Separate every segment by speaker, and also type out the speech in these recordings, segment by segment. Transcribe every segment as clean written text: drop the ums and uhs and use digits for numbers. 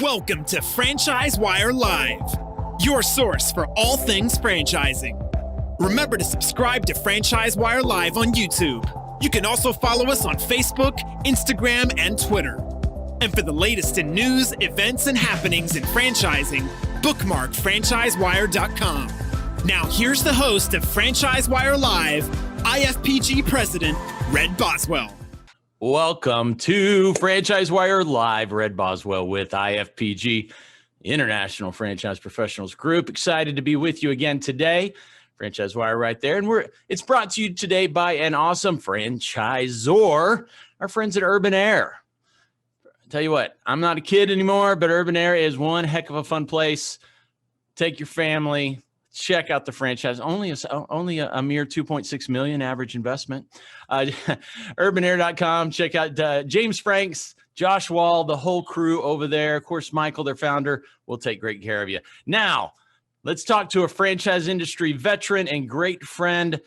Speaker 1: Welcome to FranchiseWire Live, your source for all things franchising. Remember to subscribe to FranchiseWire Live on YouTube. You can also follow us on Facebook, Instagram, and Twitter. And for the latest in news, events, and happenings in franchising, bookmark FranchiseWire.com. Now here's the host of FranchiseWire Live, IFPG President, Red Boswell.
Speaker 2: Welcome to FranchiseWire Live. Red Boswell with IFPG, International Franchise Professionals Group. Excited to be with you again today. FranchiseWire right there. And it's brought to you today by an awesome franchisor, our friends at Urban Air. Tell you what, I'm not a kid anymore, but Urban Air is one heck of a fun place. Take your family. Check out the franchise. Only a mere 2.6 million average investment. Urbanair.com. Check out James Franks, Josh Wall, the whole crew over there. Of course, Michael, their founder, will take great care of you. Now, let's talk to a franchise industry veteran and great friend,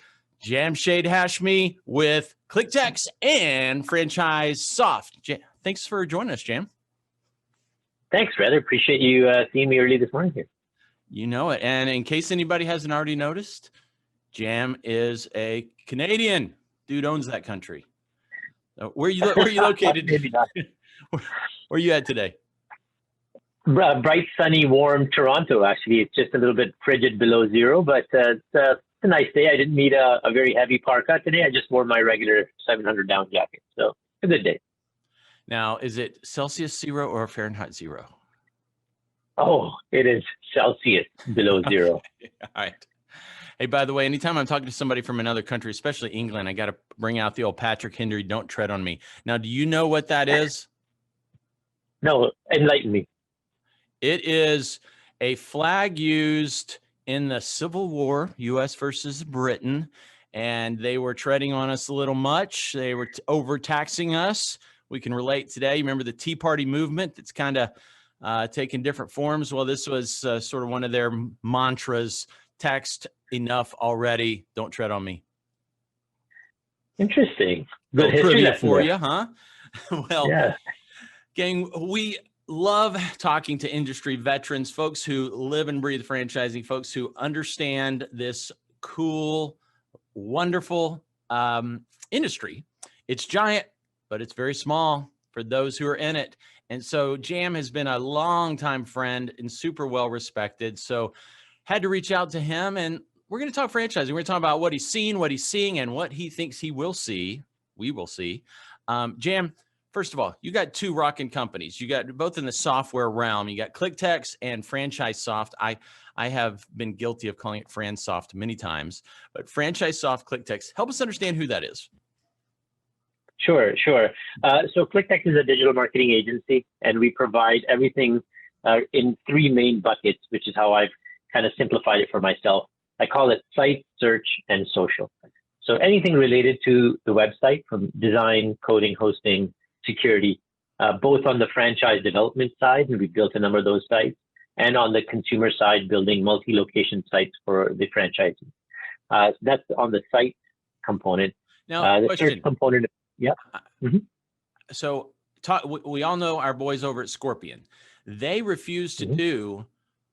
Speaker 2: Jamshid Hashmi with ClickTecs and FranchiseSoft. Thanks for joining us, Jam.
Speaker 3: Thanks, Red. I appreciate you seeing me early this morning here.
Speaker 2: You know it. And in case anybody hasn't already noticed, Jam is a Canadian. Dude owns that country. Where are you located?
Speaker 3: Maybe not.
Speaker 2: Where are you at today?
Speaker 3: Bright, sunny, warm Toronto, actually. It's just a little bit frigid below zero, but it's a nice day. I didn't need a very heavy parka today. I just wore my regular 700 down jacket. So a good day.
Speaker 2: Now, is it Celsius zero or Fahrenheit zero?
Speaker 3: Oh, it is Celsius below zero.
Speaker 2: All right. Hey, by the way, anytime I'm talking to somebody from another country, especially England, I got to bring out the old Patrick Henry, don't tread on me. Now, do you know what that is?
Speaker 3: No, enlighten me.
Speaker 2: It is a flag used in the Civil War, U.S. versus Britain, and they were treading on us a little much. They were overtaxing us. We can relate today. You remember the Tea Party movement that's kind of taking different forms? Well, this was sort of one of their mantras, taxed enough already, don't tread on me.
Speaker 3: Interesting. Good history
Speaker 2: for you, huh? Well,
Speaker 3: yeah.
Speaker 2: Gang, we love talking to industry veterans, folks who live and breathe franchising, folks who understand this cool, wonderful industry. It's giant, but it's very small for those who are in it. And so Jam has been a longtime friend and super well respected. So had to reach out to him, and we're going to talk franchising. We're going to talk about what he's seen, what he's seeing, and what he thinks he will see. We will see. Jam, first of all, you got two rocking companies. You got both in the software realm. You got ClickTecs and FranchiseSoft. I have been guilty of calling it FranSoft many times, but FranchiseSoft, ClickTecs, help us understand who that is.
Speaker 3: Sure. So ClickTecs is a digital marketing agency, and we provide everything in three main buckets, which is how I've kind of simplified it for myself. I call it site, search, and social. So anything related to the website, from design, coding, hosting, security, both on the franchise development side, and we built a number of those sites, and on the consumer side, building multi-location sites for the franchisees. So that's on the site component.
Speaker 2: Now,
Speaker 3: the search component. Yeah. Mm-hmm.
Speaker 2: So we all know our boys over at Scorpion. They refuse to do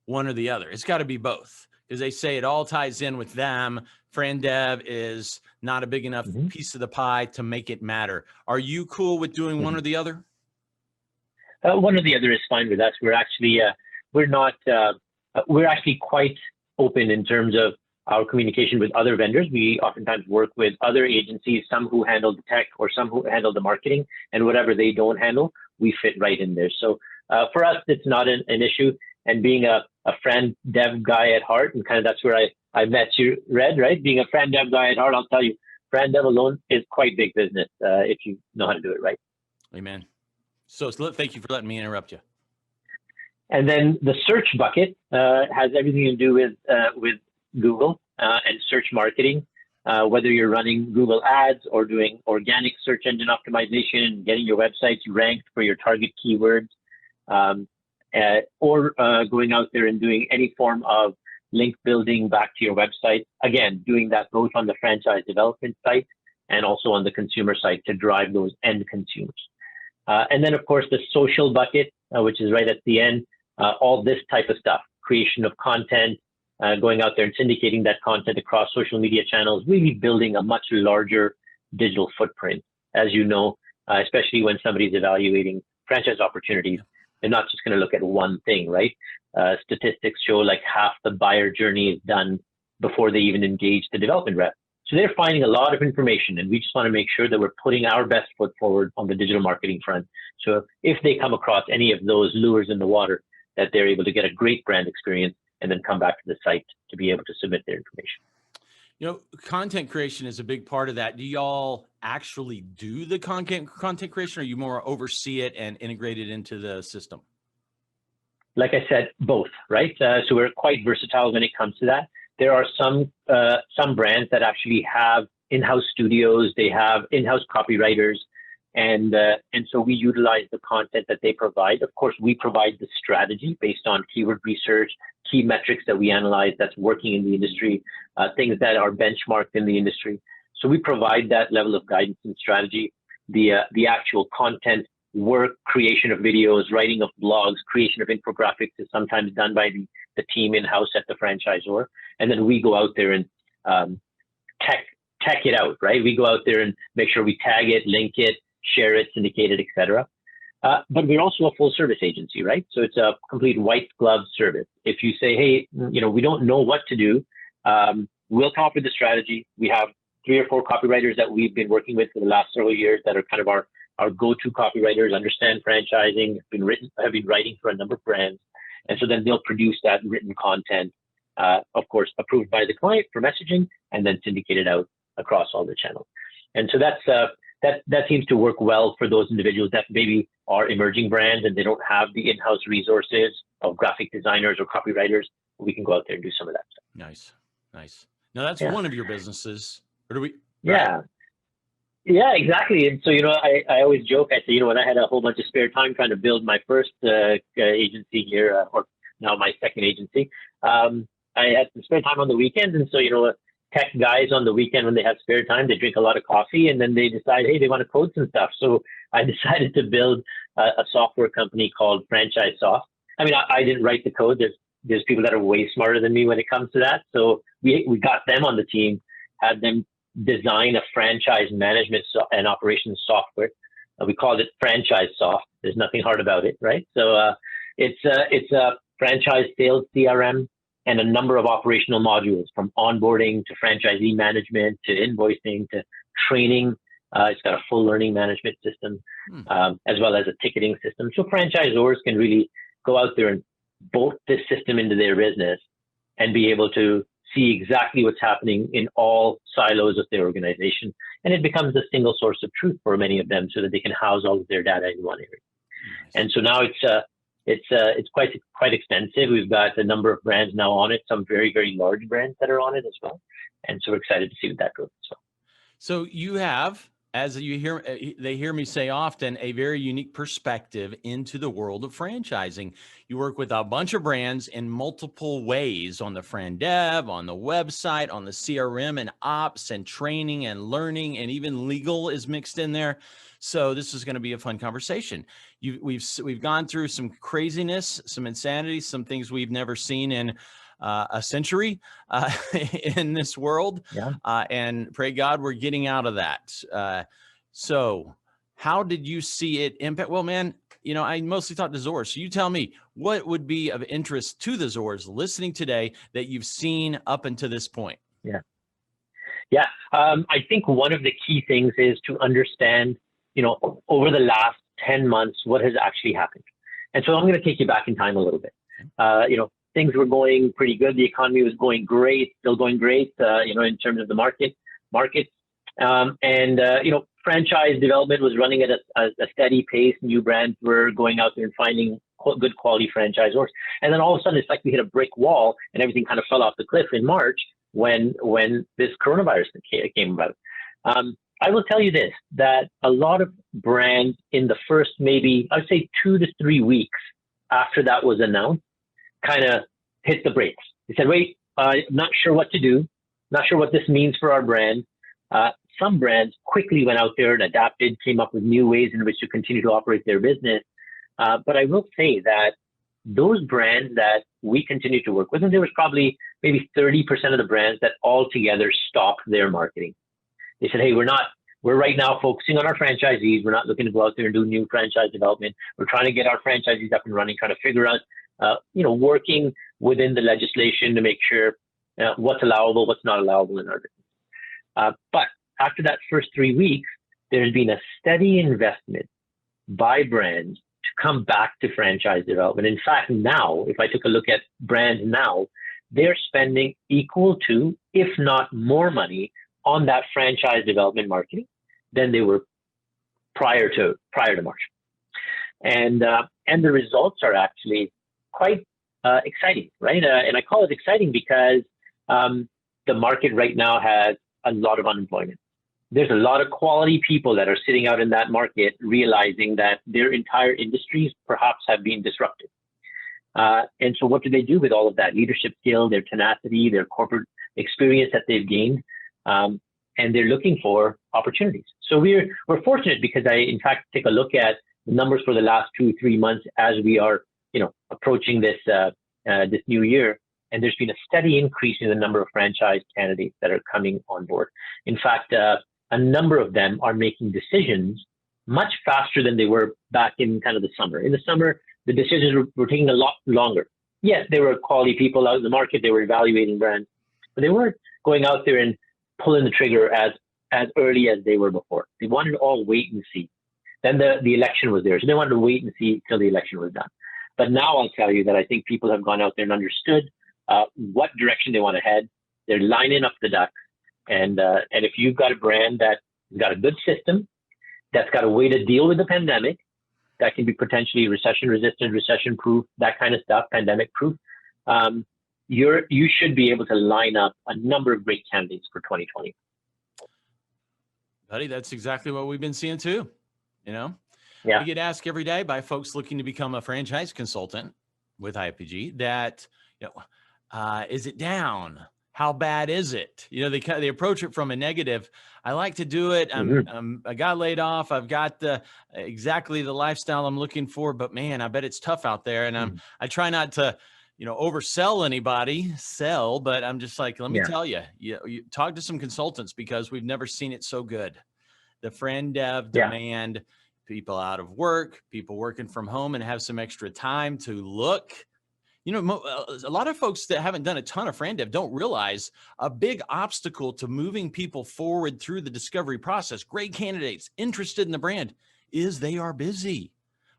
Speaker 2: one or the other. It's got to be both, because they say it all ties in with them. FranDev is not a big enough piece of the pie to make it matter. Are you cool with doing one or the other?
Speaker 3: One or the other is fine with us. We're actually we're actually quite open in terms of our communication with other vendors. We oftentimes work with other agencies, some who handle the tech or some who handle the marketing, and whatever they don't handle, we fit right in there. So for us, it's not an issue. And being a FranDev guy at heart, and kind of that's where I met you, Red, right? Being a FranDev guy at heart, I'll tell you, FranDev alone is quite big business if you know how to do it right.
Speaker 2: Amen. So thank you for letting me interrupt you.
Speaker 3: And then the search bucket has everything to do with Google and search marketing, whether you're running Google ads or doing organic search engine optimization, getting your websites ranked for your target keywords, or going out there and doing any form of link building back to your website. Again, doing that both on the franchise development site and also on the consumer site to drive those end consumers. And then, of course, the social bucket which is right at the end. All this type of stuff, creation of content, going out there and syndicating that content across social media channels, really building a much larger digital footprint. As you know, especially when somebody's evaluating franchise opportunities, they're not just going to look at one thing, right? Statistics show like half the buyer journey is done before they even engage the development rep. So they're finding a lot of information, and we just want to make sure that we're putting our best foot forward on the digital marketing front. So if they come across any of those lures in the water, that they're able to get a great brand experience and then come back to the site to be able to submit their information.
Speaker 2: You know, content creation is a big part of that. Do y'all actually do the content creation, or you more oversee it and integrate it into the system?
Speaker 3: Like I said, both, right? So we're quite versatile when it comes to that. There are some brands that actually have in-house studios, they have in-house copywriters, and so we utilize the content that they provide. Of course, we provide the strategy based on keyword research, key metrics that we analyze that's working in the industry, things that are benchmarked in the industry. So we provide that level of guidance and strategy. The actual content work, creation of videos, writing of blogs, creation of infographics is sometimes done by the team in-house at the franchisor. And then we go out there and tech it out, right? We go out there and make sure we tag it, link it, share it, syndicate it, etc. But we're also a full service agency, right? So it's a complete white glove service. If you say, hey, we don't know what to do, we'll come up with the strategy. We have 3 or 4 copywriters that we've been working with for the last several years that are kind of our go-to copywriters, understand franchising, have been writing for a number of brands. And so then they'll produce that written content, of course, approved by the client for messaging, and then syndicated out across all the channels. And so that seems to work well for those individuals that maybe are emerging brands and they don't have the in-house resources of graphic designers or copywriters. We can go out there and do some of that stuff.
Speaker 2: Nice. Now that's one of your businesses. Or do we?
Speaker 3: Right? Yeah, exactly. And so, I always joke, I say, when I had a whole bunch of spare time trying to build my first agency here, or now my second agency, I had some spare time on the weekends. And so, tech guys on the weekend, when they have spare time, they drink a lot of coffee and then they decide, hey, they want to code some stuff. So I decided to build a software company called FranchiseSoft. I mean, I didn't write the code. There's people that are way smarter than me when it comes to that. So we got them on the team, had them design a franchise management and operations software. We called it FranchiseSoft. There's nothing hard about it, right? So it's a franchise sales CRM and a number of operational modules, from onboarding to franchisee management to invoicing to training. It's got a full learning management system, as well as a ticketing system. So franchisors can really go out there and bolt this system into their business and be able to see exactly what's happening in all silos of their organization. And it becomes a single source of truth for many of them so that they can house all of their data in one area. Nice. And so now it's quite extensive. We've got a number of brands now on it, some very, very large brands that are on it as well. And so we're excited to see what that goes as well.
Speaker 2: So you have, as they hear me say often, a very unique perspective into the world of franchising. You work with a bunch of brands in multiple ways, on the Fran Dev, on the website, on the CRM and ops and training and learning, and even legal is mixed in there. So this is going to be a fun conversation. We've gone through some craziness, some insanity, some things we've never seen in a century in this world.
Speaker 3: Yeah.
Speaker 2: And pray God we're getting out of that. So how did you see it impact? Well, man, I mostly talked to Zors. So you tell me, what would be of interest to the Zors listening today that you've seen up until this point?
Speaker 3: Yeah. I think one of the key things is to understand, over the last 10 months, what has actually happened. And so I'm going to take you back in time a little bit. Things were going pretty good. The economy was going great, still going great, in terms of the market. Franchise development was running at a steady pace. New brands were going out there and finding good quality franchisors. And then all of a sudden, it's like we hit a brick wall and everything kind of fell off the cliff in March when this coronavirus came about. I will tell you this, that a lot of brands in the first, maybe, I would say 2 to 3 weeks after that was announced, kind of hit the brakes. They said, wait, I'm not sure what to do, not sure what this means for our brand. Some brands quickly went out there and adapted, came up with new ways in which to continue to operate their business. But I will say that those brands that we continue to work with, and there was probably maybe 30% of the brands that altogether stopped their marketing. They said, hey, we're right now focusing on our franchisees. We're not looking to go out there and do new franchise development. We're trying to get our franchisees up and running, trying to figure out, working within the legislation to make sure what's allowable, what's not allowable in our business. But after that first 3 weeks, there's been a steady investment by brands to come back to franchise development. In fact, now, if I took a look at brands now, they're spending equal to, if not more money on that franchise development marketing than they were prior to March. And the results are actually quite exciting, right? And I call it exciting because the market right now has a lot of unemployment. There's a lot of quality people that are sitting out in that market realizing that their entire industries perhaps have been disrupted. And so what do they do with all of that leadership skill, their tenacity, their corporate experience that they've gained? And they're looking for opportunities. So we're fortunate because I, in fact, take a look at the numbers for the last 2-3 months as we are, approaching this new year. And there's been a steady increase in the number of franchise candidates that are coming on board. In fact, a number of them are making decisions much faster than they were back in kind of the summer. In the summer, the decisions were taking a lot longer. Yes, there were quality people out in the market. They were evaluating brands, but they weren't going out there and pulling the trigger as early as they were before. They wanted to all wait and see. Then the election was there, so they wanted to wait and see till the election was done. But now I'll tell you that I think people have gone out there and understood what direction they want to head. They're lining up the ducks. And if you've got a brand that's got a good system, that's got a way to deal with the pandemic, that can be potentially recession resistant, recession proof, that kind of stuff, pandemic proof, you should be able to line up a number of great candidates for 2020.
Speaker 2: Buddy, that's exactly what we've been seeing too.
Speaker 3: Yeah.
Speaker 2: We get asked every day by folks looking to become a franchise consultant with IPG that, is it down? How bad is it? They approach it from a negative. I like to do it. I got laid off. I've got exactly the lifestyle I'm looking for, but man, I bet it's tough out there. And I try not to, oversell anybody, but I'm just like, let me tell you, you talk to some consultants because we've never seen it so good. The friend dev demand, people out of work, people working from home and have some extra time to look. A lot of folks that haven't done a ton of friend dev don't realize a big obstacle to moving people forward through the discovery process, great candidates interested in the brand, is they are busy.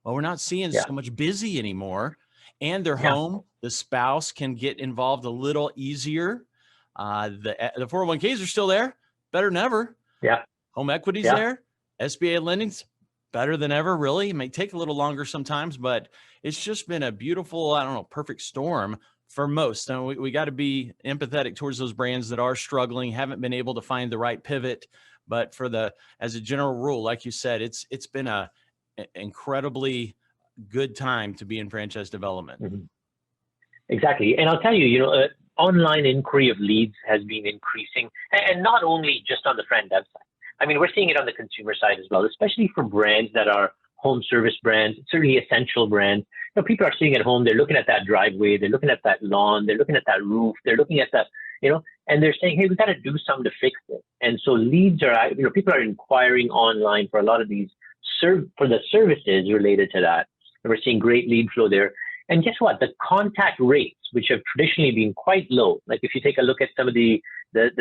Speaker 2: Well, we're not seeing so much busy anymore, and they're home. The spouse can get involved a little easier. The 401ks are still there, better than ever.
Speaker 3: Yeah.
Speaker 2: Home equity's there. SBA lending's better than ever, really. It may take a little longer sometimes, but it's just been a beautiful, perfect storm for most. And we got to be empathetic towards those brands that are struggling, haven't been able to find the right pivot. But as a general rule, like you said, it's been an incredibly good time to be in franchise development.
Speaker 3: Mm-hmm. Exactly. And I'll tell you, online inquiry of leads has been increasing, and not only just on the friend dev side. I mean, we're seeing it on the consumer side as well, especially for brands that are home service brands, certainly essential brands. People are sitting at home, they're looking at that driveway, they're looking at that lawn, they're looking at that roof, they're looking at that, and they're saying, hey, we got to do something to fix it. And so leads are, people are inquiring online for a lot of these for the services related to that. And we're seeing great lead flow there. And guess what? The contact rates, which have traditionally been quite low, like if you take a look at some of the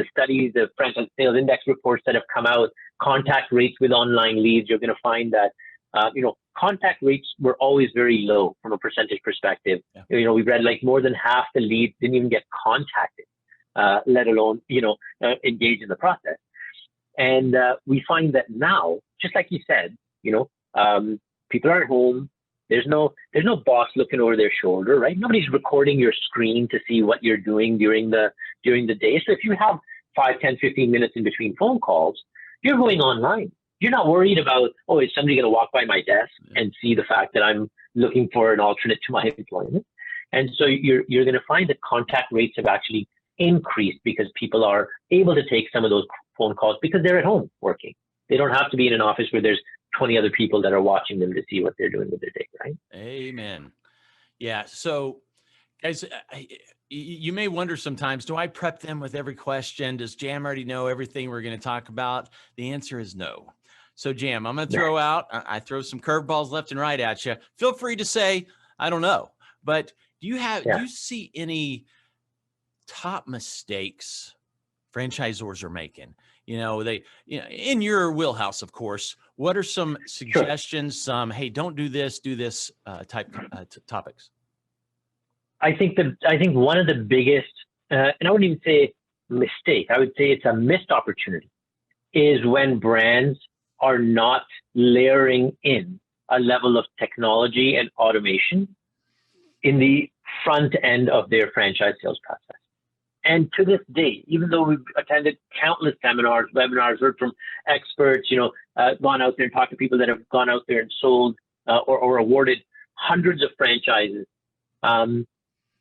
Speaker 3: studies, the franchise sales index reports that have come out, contact rates with online leads, you're going to find that, contact rates were always very low from a percentage perspective. Yeah. We've read like more than half the leads didn't even get contacted, let alone, engage in the process. And we find that now, just like you said, people are at home. There's no boss looking over their shoulder, right? Nobody's recording your screen to see what you're doing during the day. So if you have 5, 10, 15 minutes in between phone calls, you're going online. You're not worried about, is somebody going to walk by my desk and see the fact that I'm looking for an alternate to my employment? And so you're going to find that contact rates have actually increased because people are able to take some of those phone calls because they're at home working. They don't have to be in an office where there's 20 other people that are watching them to see what they're doing with their day, right?
Speaker 2: Amen. Yeah. So, guys, you may wonder sometimes, do I prep them with every question? Does Jam already know everything we're going to talk about? The answer is no. So, Jam, I'm going to throw out, I throw some curveballs left and right at you. Feel free to say, I don't know. But do you see any top mistakes franchisors are making? In your wheelhouse, of course. What are some suggestions? Some, hey, don't do this type topics?
Speaker 3: I think one of the biggest, and I wouldn't even say mistake, I would say it's a missed opportunity, is when brands are not layering in a level of technology and automation in the front end of their franchise sales process. And to this day, even though we've attended countless seminars, webinars, heard from experts, gone out there and talked to people that have gone out there and sold or awarded hundreds of franchises,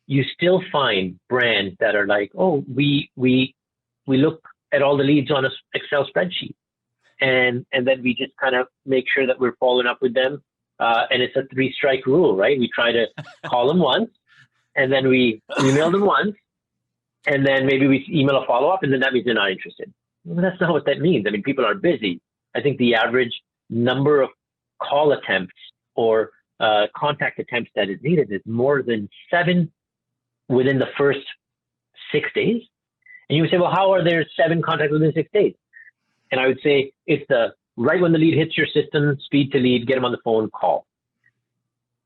Speaker 3: you still find brands that are like, oh, we look at all the leads on an Excel spreadsheet, and then we just kind of make sure that we're following up with them. And it's a 3-strike rule, right? We try to call them once, and then we email them once, and then maybe we email a follow-up, and then that means they're not interested. Well, that's not what that means. I mean, people are busy. I think the average number of call attempts or contact attempts that is needed is more than 7 within the first 6 days. And you would say, well, how are there 7 contacts within 6 days? And I would say it's right when the lead hits your system, speed to lead, get them on the phone, call.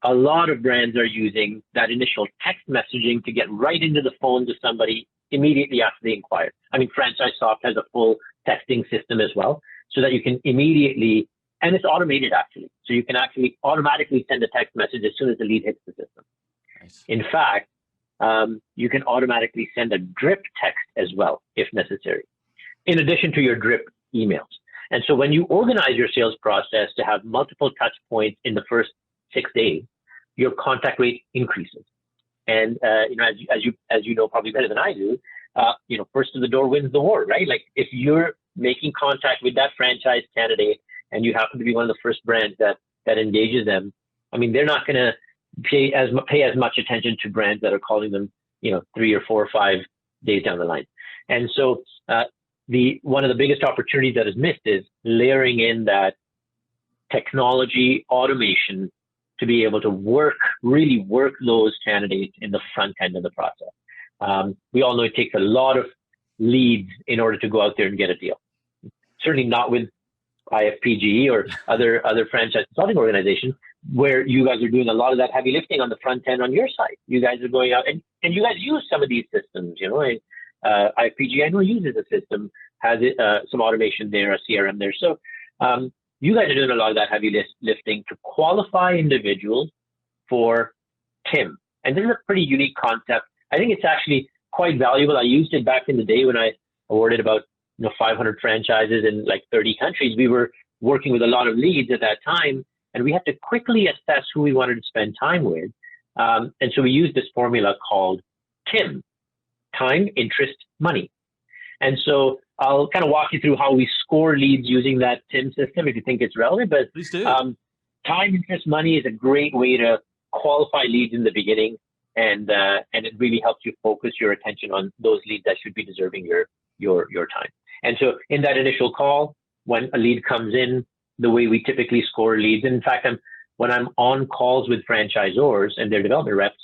Speaker 3: A lot of brands are using that initial text messaging to get right into the phone to somebody immediately after they inquire. I mean, FranchiseSoft has a full texting system as well, so that you can immediately, and it's automated actually, so you can actually automatically send a text message as soon as the lead hits the system.
Speaker 2: Nice.
Speaker 3: In fact, you can automatically send a drip text as well, if necessary, in addition to your drip emails. And so when you organize your sales process to have multiple touch points in the first 6 days, your contact rate increases. And as you know probably better than I do, first to the door wins the war, right? Like if you're making contact with that franchise candidate and you happen to be one of the first brands that engages them, I mean, they're not going to pay as much attention to brands that are calling them, 3 or 4 or 5 days down the line. And so one of the biggest opportunities that is missed is layering in that technology automation to be able to really work those candidates in the front end of the process. We all know it takes a lot of leads in order to go out there and get a deal. Certainly not with IFPG or other franchise consulting organizations, where you guys are doing a lot of that heavy lifting on the front end on your side. You guys are going out and you guys use some of these systems, IFPG I know uses a system, has some automation there, a CRM there. So you guys are doing a lot of that heavy lifting to qualify individuals for TIM. And this is a pretty unique concept. I think it's actually quite valuable. I used it back in the day when I awarded about 500 franchises in like 30 countries. We were working with a lot of leads at that time, and we had to quickly assess who we wanted to spend time with. And so we used this formula called TIM, time, interest, money. And so I'll kind of walk you through how we score leads using that TIM system if you think it's relevant. But
Speaker 2: Please do.
Speaker 3: Time, interest, money is a great way to qualify leads in the beginning, and it really helps you focus your attention on those leads that should be deserving your time. And so in that initial call, when a lead comes in, the way we typically score leads, and in fact, when I'm on calls with franchisors and their development reps,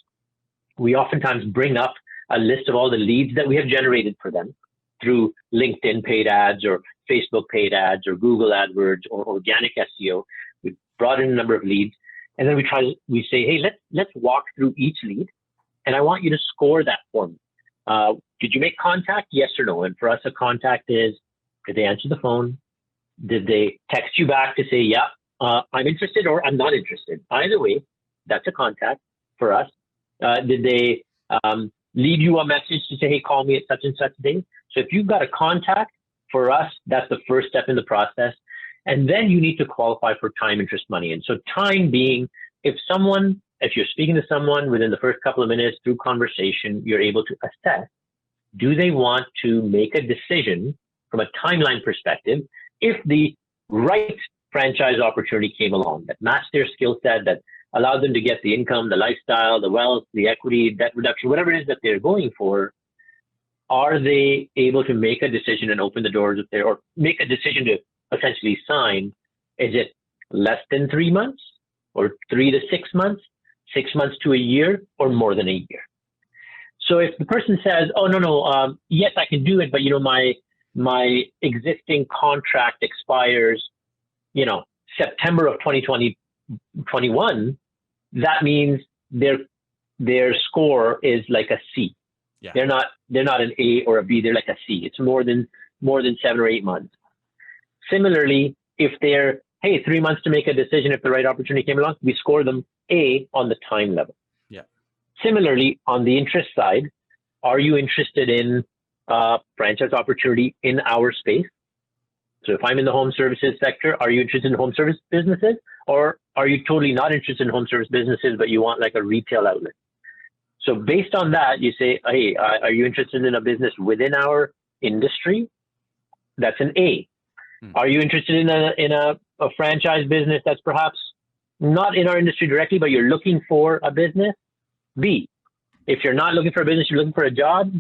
Speaker 3: we oftentimes bring up a list of all the leads that we have generated for them through LinkedIn paid ads or Facebook paid ads or Google AdWords or organic SEO. We've brought in a number of leads, and then we say, hey, let's walk through each lead, and I want you to score that for me. Did you make contact? Yes or no? And for us, a contact is, did they answer the phone? Did they text you back to say, yeah, I'm interested or I'm not interested? Either way, that's a contact for us. Did they leave you a message to say, hey, call me at such and such day? So if you've got a contact, for us, that's the first step in the process. And then you need to qualify for time, interest, money. And so time being, if you're speaking to someone within the first couple of minutes through conversation, you're able to assess, do they want to make a decision from a timeline perspective if the right franchise opportunity came along that matched their skill set, that allowed them to get the income, the lifestyle, the wealth, the equity, debt reduction, whatever it is that they're going for, are they able to make a decision and open the doors if or make a decision to essentially sign? Is it less than 3 months, or 3 to 6 months, 6 months to a year, or more than a year? So if the person says, oh, no, yes, I can do it, but my existing contract expires, September of 2021, that means their score is like a C.
Speaker 2: Yeah.
Speaker 3: They're not an A or a B, they're like a C. It's more than 7 or 8 months. Similarly, if they're, hey, 3 months to make a decision if the right opportunity came along, we score them A on the time level.
Speaker 2: Yeah.
Speaker 3: Similarly, on the interest side, are you interested in franchise opportunity in our space? So if I'm in the home services sector, are you interested in home service businesses? Or are you totally not interested in home service businesses, but you want like a retail outlet? So based on that, you say, hey, are you interested in a business within our industry? That's an A. Are you interested in a franchise business that's perhaps not in our industry directly, but you're looking for a business? B. If you're not looking for a business, you're looking for a job,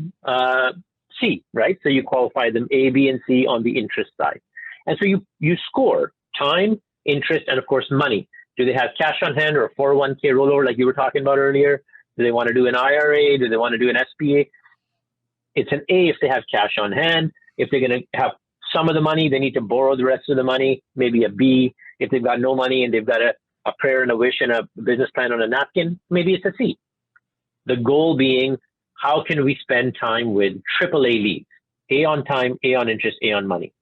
Speaker 3: C, right? So you qualify them A, B, and C on the interest side. And so you score time, interest, and of course, money. Do they have cash on hand or a 401k rollover like you were talking about earlier? Do they want to do an IRA? Do they want to do an SBA? It's an A if they have cash on hand. If they're going to have some of the money, they need to borrow the rest of the money, maybe a B. If they've got no money and they've got a prayer and a wish and a business plan on a napkin, maybe it's a C. The goal being, how can we spend time with AAA leads? A on time, A on interest, A on money.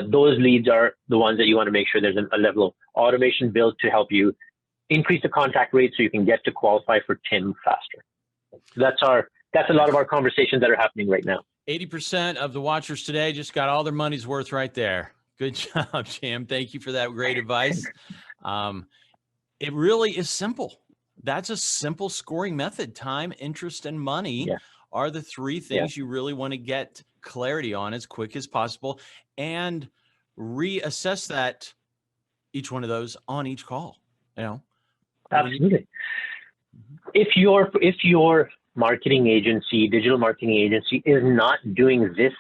Speaker 3: Those leads are the ones that you want to make sure there's a level of automation built to help you increase the contact rate so you can get to qualify for TIM faster. That's a lot of our conversations that are happening right now.
Speaker 2: 80% of the watchers today just got all their money's worth right there. Good job, Jam. Thank you for that great advice. It really is simple. That's a simple scoring method. Time, interest, and money are the three things you really want to get clarity on as quick as possible, and reassess that, each one of those on each call.
Speaker 3: Absolutely. If your marketing agency, digital marketing agency, is not doing this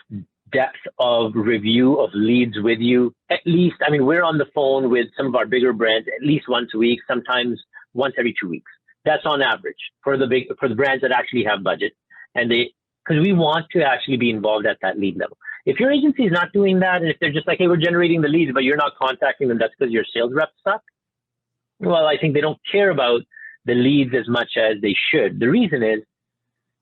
Speaker 3: depth of review of leads with you, at least, we're on the phone with some of our bigger brands at least once a week, sometimes once every 2 weeks. That's on average for the brands that actually have budget, and because we want to actually be involved at that lead level. If your agency is not doing that, and if they're just like, hey, we're generating the leads, but you're not contacting them, that's because your sales reps suck. Well, I think they don't care about the leads as much as they should. The reason is,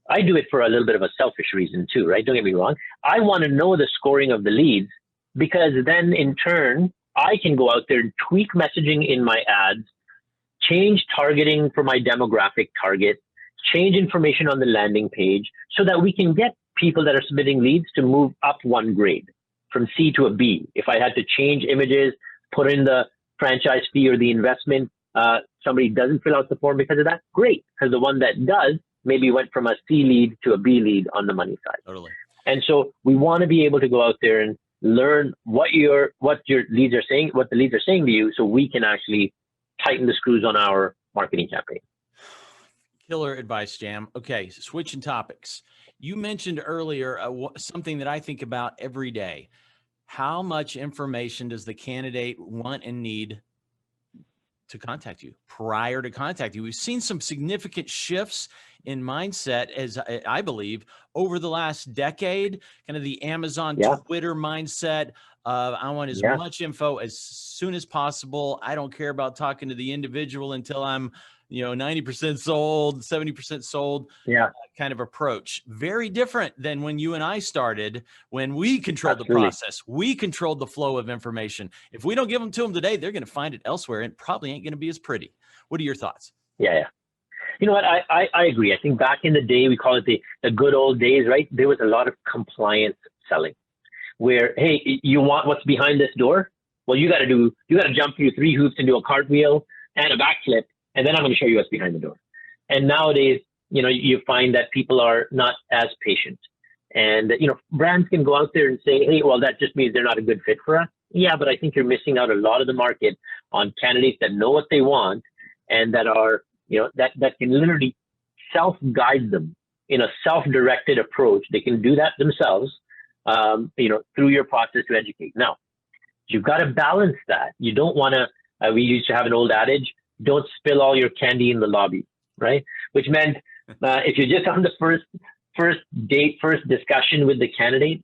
Speaker 3: I do it for a little bit of a selfish reason too, right? Don't get me wrong. I want to know the scoring of the leads, because then in turn, I can go out there and tweak messaging in my ads, change targeting for my demographic target, change information on the landing page so that we can get people that are submitting leads to move up one grade from C to a B. If I had to change images, put in the franchise fee or the investment, somebody doesn't fill out the form because of that, great. Because the one that does maybe went from a C lead to a B lead on the money side.
Speaker 2: Totally.
Speaker 3: And so we want to be able to go out there and learn what your leads are saying, what the leads are saying to you, so we can actually tighten the screws on our marketing campaign.
Speaker 2: Killer advice, Jam. Okay, switching topics. You mentioned earlier something that I think about every day. How much information does the candidate want and need to contact you, prior to contact you? We've seen some significant shifts in mindset, as I believe, over the last decade, kind of the Amazon Twitter mindset of, I want as much info as soon as possible. I don't care about talking to the individual until I'm 90% sold, 70% sold, kind of approach. Very different than when you and I started, when we controlled the process. We controlled the flow of information. If we don't give them to them today, they're going to find it elsewhere and probably ain't going to be as pretty. What are your thoughts?
Speaker 3: Yeah. You know what? I agree. I think back in the day, we call it the good old days, right? There was a lot of compliance selling where, hey, you want what's behind this door? Well, you got to jump through 3 hoops and do a cartwheel and a backflip, and then I'm going to show you what's behind the door. And nowadays, you find that people are not as patient. And, brands can go out there and say, hey, well, that just means they're not a good fit for us. Yeah, but I think you're missing out a lot of the market on candidates that know what they want and that are, that can literally self-guide them in a self-directed approach. They can do that themselves, through your process to educate. Now, you've got to balance that. You don't want to, we used to have an old adage, don't spill all your candy in the lobby, right? Which meant if you're just on the first date, first discussion with the candidate,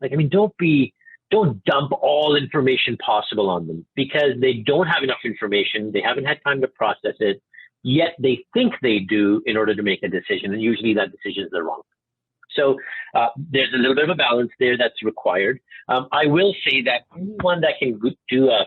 Speaker 3: don't dump all information possible on them, because they don't have enough information. They haven't had time to process it, yet they think they do in order to make a decision. And usually that decision is the wrong. So there's a little bit of a balance there that's required. I will say that anyone that can do a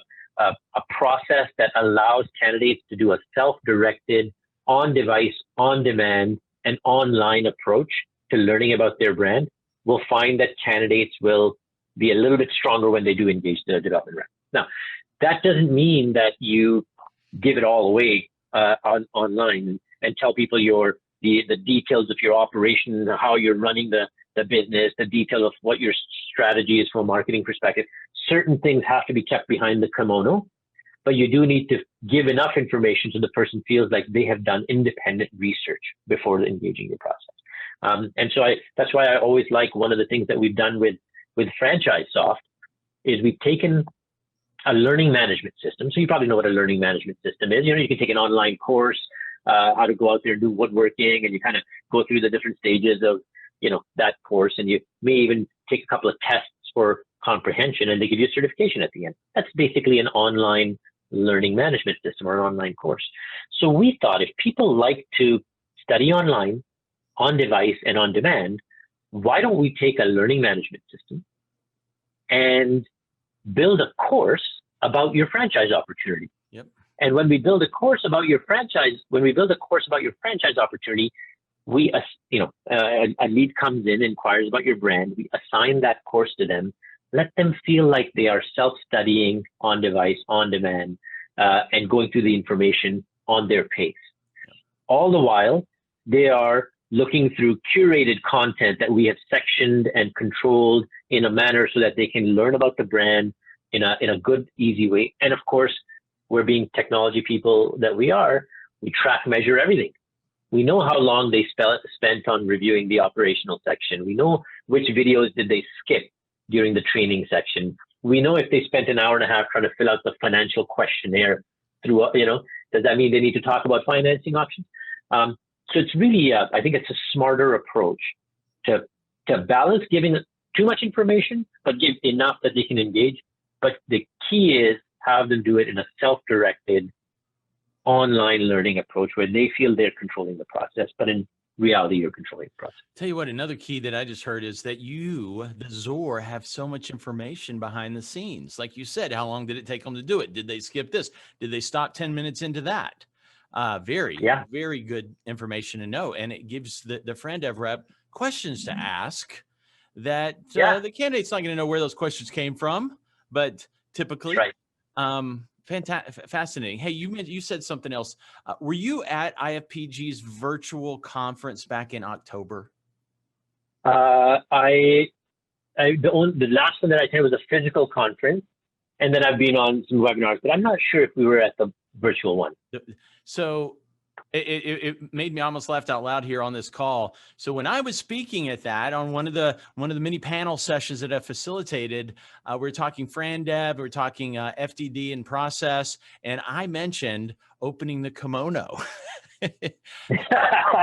Speaker 3: process that allows candidates to do a self-directed, on-device, on-demand, and online approach to learning about their brand will find that candidates will be a little bit stronger when they do engage the development rep. Now, that doesn't mean that you give it all away online and tell people the details of your operation, how you're running the business, the detail of what your strategy is from a marketing perspective. Certain things have to be kept behind the kimono, but you do need to give enough information so the person feels like they have done independent research before engaging the process. And so that's why I always like, one of the things that we've done with FranchiseSoft is we've taken a learning management system. So you probably know what a learning management system is. You can take an online course, how to go out there and do woodworking, and you kind of go through the different stages of, that course, and you may even take a couple of tests for comprehension, and they give you a certification at the end. That's basically an online learning management system or an online course. So we thought, if people like to study online, on device, and on demand, why don't we take a learning management system and build a course about your franchise opportunity?
Speaker 2: Yep.
Speaker 3: And when we build a course about your franchise, opportunity, we, a lead comes in, inquires about your brand. We assign that course to them, let them feel like they are self-studying on device, on demand, and going through the information on their pace. All the while, they are looking through curated content that we have sectioned and controlled in a manner so that they can learn about the brand in a good, easy way. And of course, we're being technology people that we are, we track, measure everything. We know how long they spent on reviewing the operational section. We know which videos did they skip during the training section. We know if they spent an hour and a half trying to fill out the financial questionnaire through, does that mean they need to talk about financing options? So it's really, I think it's a smarter approach to balance giving too much information, but give enough that they can engage. But the key is have them do it in a self-directed online learning approach where they feel they're controlling the process, but in reality, you're controlling the process.
Speaker 2: Tell you what, another key that I just heard is that you, the ZOR, have so much information behind the scenes. Like you said, how long did it take them to do it? Did they skip this? Did they stop 10 minutes into that? Very good information to know. And it gives the Fran Dev rep questions to ask that the candidate's not going to know where those questions came from, but typically, fascinating. Hey, you said something else. Were you at IFPG's virtual conference back in October?
Speaker 3: The last one that I attended was a physical conference, and then I've been on some webinars, but I'm not sure if we were at the virtual one.
Speaker 2: So it made me almost laugh out loud here on this call. So when I was speaking at that on one of the mini panel sessions that I facilitated, we were talking Fran Dev, we were talking FDD and process, and I mentioned opening the kimono.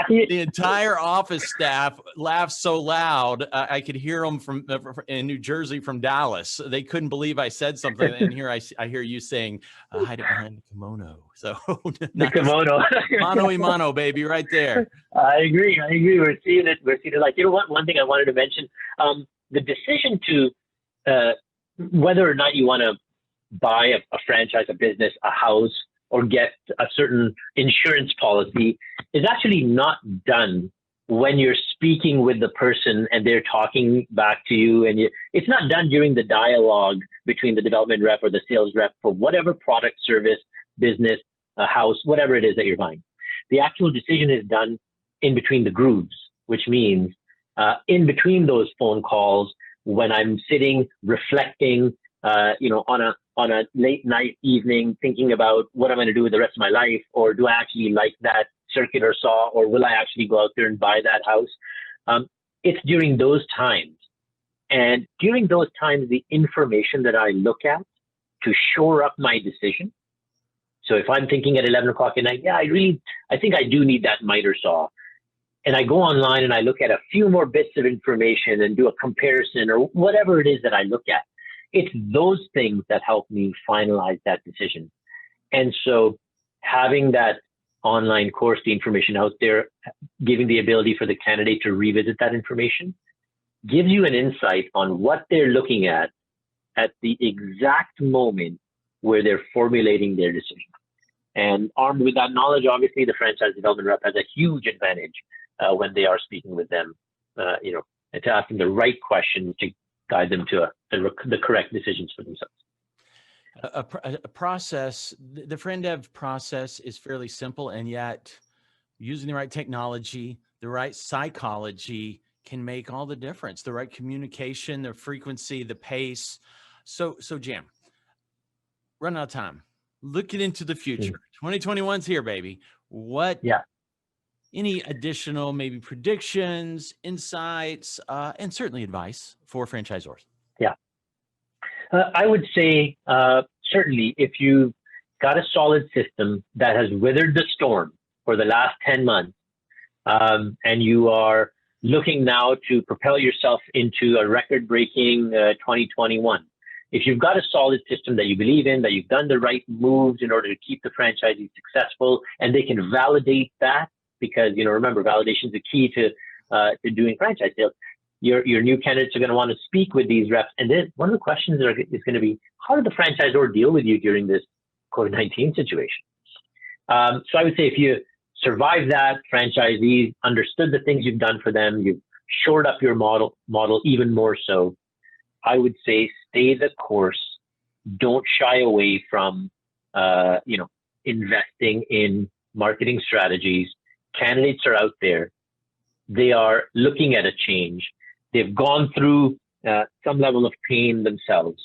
Speaker 2: The entire office staff laughed so loud I could hear them from in New Jersey from Dallas. They couldn't believe I said something, and here I hear you saying hide it behind the kimono. So
Speaker 3: the kimono,
Speaker 2: mano y mano, baby, right there.
Speaker 3: I agree. We're seeing it. Like, one thing I wanted to mention, the decision to whether or not you want to buy a franchise, a business, a house, or get a certain insurance policy is actually not done when you're speaking with the person and they're talking back to you. And it's not done during the dialogue between the development rep or the sales rep for whatever product, service, business, a house, whatever it is that you're buying. The actual decision is done in between the grooves, which means in between those phone calls, when I'm sitting reflecting, on on a late night evening thinking about what I'm going to do with the rest of my life, or do I actually like that circuit or saw, or will I actually go out there and buy that house? It's during those times. And during those times, the information that I look at to shore up my decision. So if I'm thinking at 11 o'clock at night, yeah, I think I do need that miter saw. And I go online and I look at a few more bits of information and do a comparison or whatever it is that I look at. It's those things that help me finalize that decision. And so having that online course, the information out there, giving the ability for the candidate to revisit that information, gives you an insight on what they're looking at the exact moment where they're formulating their decision. And armed with that knowledge, obviously, the franchise development rep has a huge advantage when they are speaking with them, and to ask them the right questions to guide them to the correct decisions for themselves.
Speaker 2: A process, the FranDev process is fairly simple, and yet using the right technology, the right psychology can make all the difference. The right communication, the frequency, the pace. So Jam, run out of time. Looking into the future. 2021's here, baby. Any additional maybe predictions, insights, and certainly advice for franchisors? Yeah.
Speaker 3: I would say certainly if you've got a solid system that has weathered the storm for the last 10 months, and you are looking now to propel yourself into a record-breaking 2021. If you've got a solid system that you believe in, that you've done the right moves in order to keep the franchisee successful, and they can validate that, because remember, validation is the key to doing franchise sales. Your new candidates are going to want to speak with these reps, and then one of the questions is going to be, how did the franchisor deal with you during this COVID-19 situation? So I would say if you survive that, franchisees understood the things you've done for them, you've shored up your model even more so. I would say stay the course. Don't shy away from, investing in marketing strategies. Candidates are out there. They are looking at a change. They've gone through some level of pain themselves.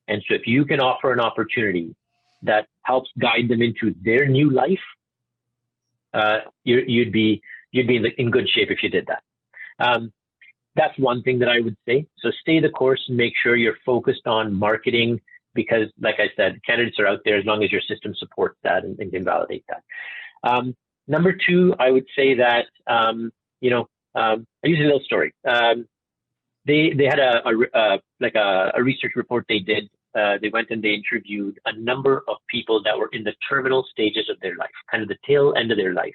Speaker 3: And so if you can offer an opportunity that helps guide them into their new life, you'd be in good shape if you did that. That's one thing that I would say. So stay the course and make sure you're focused on marketing, because like I said, candidates are out there as long as your system supports that and can validate that. Number two, I would say that, I use a little story. They had a research report they did. They went and they interviewed a number of people that were in the terminal stages of their life, kind of the tail end of their life.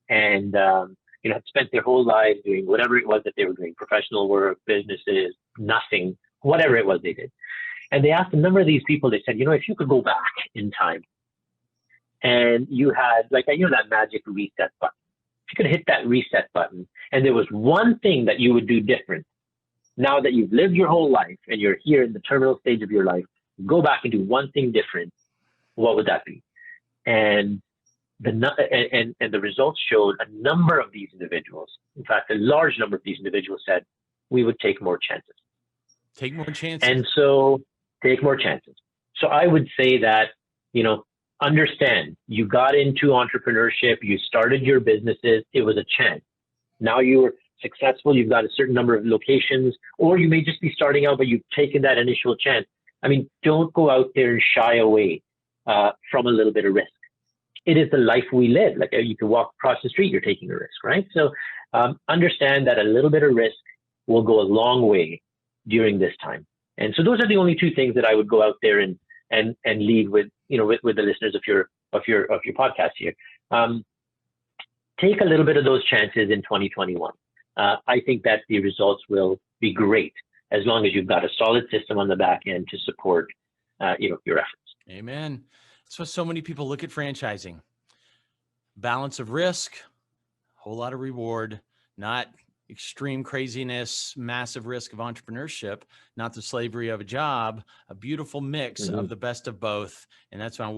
Speaker 3: And, had spent their whole lives doing whatever it was that they were doing, professional work, businesses, nothing, whatever it was they did. And they asked a number of these people, they said, if you could go back in time and you had that magic reset button, if you could hit that reset button and there was one thing that you would do different, now that you've lived your whole life and you're here in the terminal stage of your life, go back and do one thing different, what would that be? And the results showed a number of these individuals, in fact, a large number of these individuals said, we would take more chances.
Speaker 2: Take more chances.
Speaker 3: And so take more chances. So I would say that, understand you got into entrepreneurship, you started your businesses, it was a chance. Now you were successful, you've got a certain number of locations, or you may just be starting out, but you've taken that initial chance. I mean, don't go out there and shy away from a little bit of risk. It is the life we live. Like you can walk across the street, you're taking a risk, right? So understand that a little bit of risk will go a long way during this time. And so those are the only two things that I would go out there and leave with, with the listeners of your podcast here. Take a little bit of those chances in 2021. I think that the results will be great as long as you've got a solid system on the back end to support, your efforts.
Speaker 2: Amen. That's why so many people look at franchising. Balance of risk, a whole lot of reward, not extreme craziness, massive risk of entrepreneurship, not the slavery of a job, a beautiful mix of the best of both. And that's why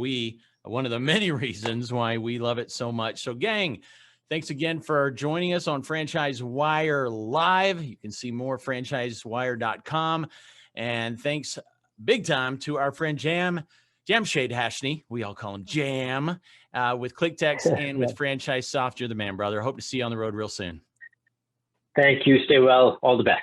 Speaker 2: one of the many reasons why we love it so much. So gang, thanks again for joining us on FranchiseWire Live. You can see more at FranchiseWire.com. And thanks big time to our friend Jamshade Hashmi. We all call him Jam, with ClickTecs and with Franchise Soft. You're the man, brother. Hope to see you on the road real soon.
Speaker 3: Thank you. Stay well. All the best.